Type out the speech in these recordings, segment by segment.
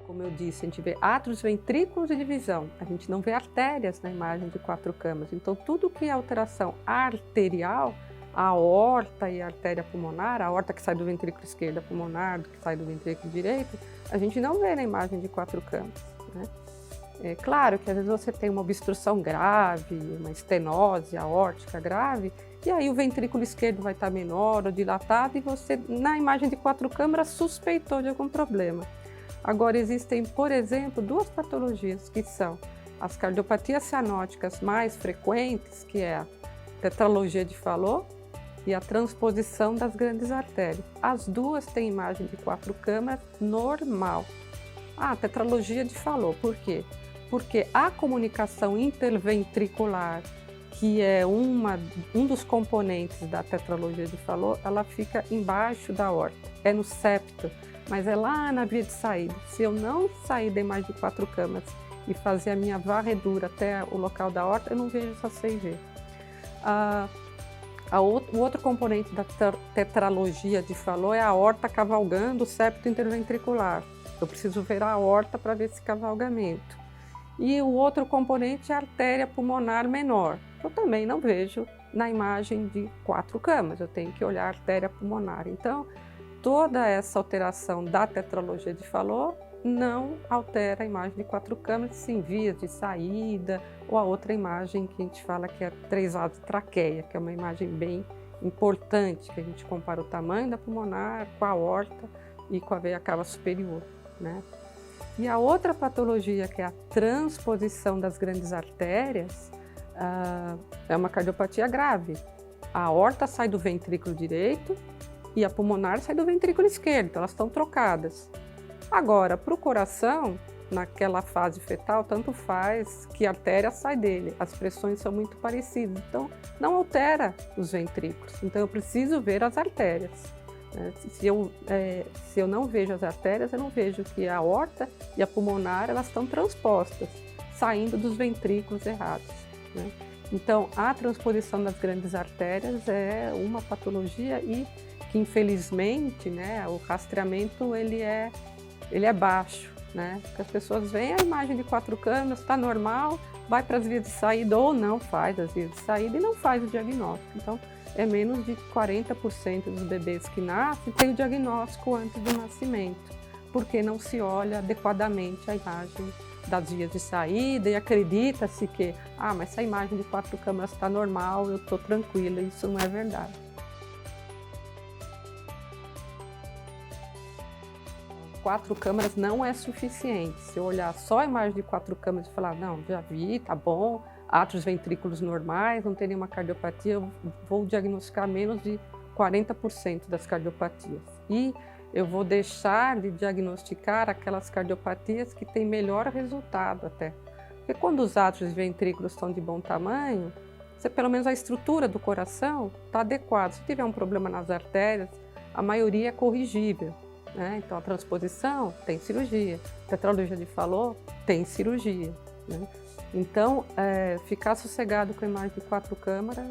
Como eu disse, a gente vê átrios, ventrículos e divisão. A gente não vê artérias na imagem de 4 câmaras. Então, tudo que é alteração arterial, a aorta e a artéria pulmonar, a aorta que sai do ventrículo esquerdo, a pulmonar que sai do ventrículo direito, a gente não vê na imagem de 4 câmaras, né? É claro que às vezes você tem uma obstrução grave, uma estenose aórtica grave, e aí o ventrículo esquerdo vai estar menor ou dilatado e você, na imagem de 4 câmaras, suspeitou de algum problema. Agora, existem, por exemplo, duas patologias que são as cardiopatias cianóticas mais frequentes, que é a tetralogia de Fallot e a transposição das grandes artérias. As duas têm imagem de 4 câmaras normal. A tetralogia de Fallot, por quê? Porque a comunicação interventricular, que é um dos componentes da tetralogia de Fallot, ela fica embaixo da aorta, é no septo, mas é lá na via de saída. Se eu não sair da imagem de 4 câmaras e fazer a minha varredura até o local da aorta, eu não vejo essa CV. O outro componente da tetralogia de Fallot é a aorta cavalgando o septo interventricular. Eu preciso ver a aorta para ver esse cavalgamento. E o outro componente é a artéria pulmonar menor. Eu também não vejo na imagem de 4 câmaras, eu tenho que olhar a artéria pulmonar. Então, toda essa alteração da tetralogia de Fallot não altera a imagem de 4 câmaras, sim, vias de saída, ou a outra imagem que a gente fala que é 3A de traqueia, que é uma imagem bem importante, que a gente compara o tamanho da pulmonar com a aorta e com a veia cava superior, né? E a outra patologia, que é a transposição das grandes artérias, é uma cardiopatia grave. A aorta sai do ventrículo direito e a pulmonar sai do ventrículo esquerdo, então elas estão trocadas. Agora, para o coração, naquela fase fetal, tanto faz que artéria sai dele, as pressões são muito parecidas, então não altera os ventrículos, então eu preciso ver as artérias. Se eu não vejo as artérias, eu não vejo que a aorta e a pulmonar elas estão transpostas, saindo dos ventrículos errados, né? Então, a transposição das grandes artérias é uma patologia e que, infelizmente, né, o rastreamento ele é baixo, né? Porque as pessoas veem a imagem de 4 câmaras, está normal, vai para as vias de saída ou não faz as vias de saída e não faz o diagnóstico. Então, é menos de 40% dos bebês que nascem têm o diagnóstico antes do nascimento, porque não se olha adequadamente a imagem das vias de saída e acredita-se que, mas essa imagem de 4 câmaras está normal, eu estou tranquila, isso não é verdade. 4 câmaras não é suficiente. Se eu olhar só a imagem de 4 câmaras e falar, não, já vi, tá bom, átrios ventrículos normais, não tem nenhuma cardiopatia, eu vou diagnosticar menos de 40% das cardiopatias. E eu vou deixar de diagnosticar aquelas cardiopatias que têm melhor resultado até. Porque quando os átrios e ventrículos estão de bom tamanho, pelo menos a estrutura do coração está adequada. Se tiver um problema nas artérias, a maioria é corrigível, né? Então a transposição tem cirurgia, tetralogia de Fallot tem cirurgia, né? Então, ficar sossegado com a imagem de 4 câmaras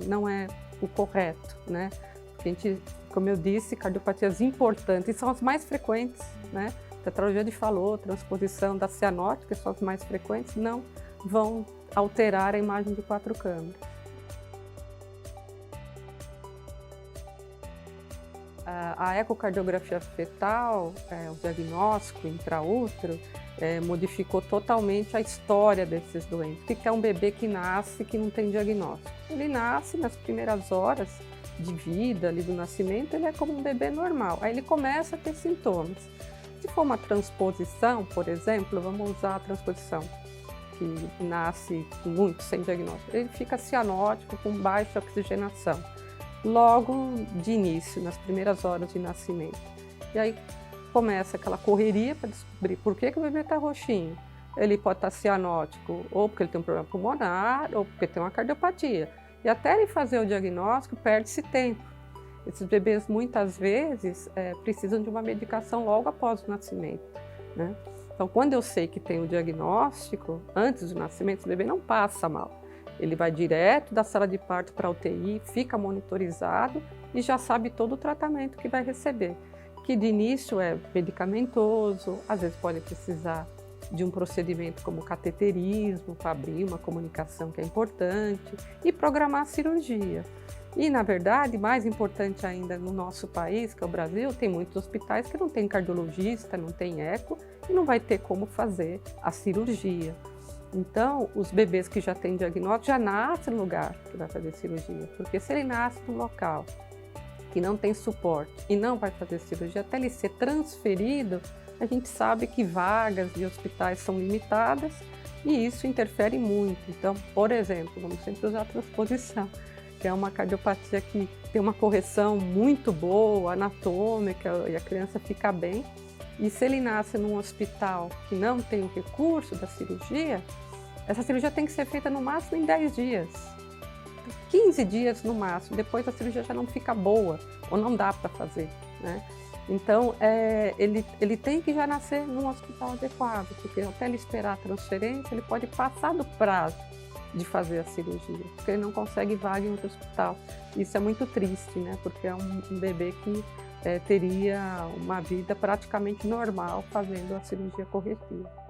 não é o correto, né? Porque a gente, como eu disse, cardiopatias importantes, e são as mais frequentes, né? Tetralogia de Fallot, transposição da cianótica, são as mais frequentes, não vão alterar a imagem de 4 câmaras. A ecocardiografia fetal, o diagnóstico intraútero, modificou totalmente a história desses doentes. O que é um bebê que nasce que não tem diagnóstico? Ele nasce nas primeiras horas de vida, ali do nascimento, ele é como um bebê normal. Aí ele começa a ter sintomas. Se for uma transposição, por exemplo, vamos usar a transposição, que nasce muito sem diagnóstico. Ele fica cianótico, com baixa oxigenação, logo de início, nas primeiras horas de nascimento. E aí começa aquela correria para descobrir por que o bebê está roxinho. Ele pode estar cianótico, ou porque ele tem um problema pulmonar, ou porque tem uma cardiopatia. E até ele fazer o diagnóstico, perde-se tempo. Esses bebês, muitas vezes, precisam de uma medicação logo após o nascimento, né? Então, quando eu sei que tem o diagnóstico, antes do nascimento, esse bebê não passa mal. Ele vai direto da sala de parto para a UTI, fica monitorizado e já sabe todo o tratamento que vai receber, que de início é medicamentoso, às vezes pode precisar de um procedimento como cateterismo, para abrir uma comunicação que é importante, e programar a cirurgia. E, na verdade, mais importante ainda no nosso país, que é o Brasil, tem muitos hospitais que não tem cardiologista, não tem eco e não vai ter como fazer a cirurgia. Então, os bebês que já têm diagnóstico já nascem no lugar que vai fazer cirurgia, porque se ele nasce num local que não tem suporte e não vai fazer cirurgia, até ele ser transferido, a gente sabe que vagas de hospitais são limitadas e isso interfere muito. Então, por exemplo, vamos sempre usar a transposição, que é uma cardiopatia que tem uma correção muito boa, anatômica, e a criança fica bem. E se ele nasce num hospital que não tem o recurso da cirurgia, essa cirurgia tem que ser feita no máximo em 10 dias. 15 dias no máximo, depois a cirurgia já não fica boa, ou não dá para fazer, né? Então, ele tem que já nascer num hospital adequado, porque até ele esperar a transferência, ele pode passar do prazo de fazer a cirurgia, porque ele não consegue vaga em outro hospital. Isso é muito triste, né? Porque é um bebê que teria uma vida praticamente normal fazendo a cirurgia corretiva.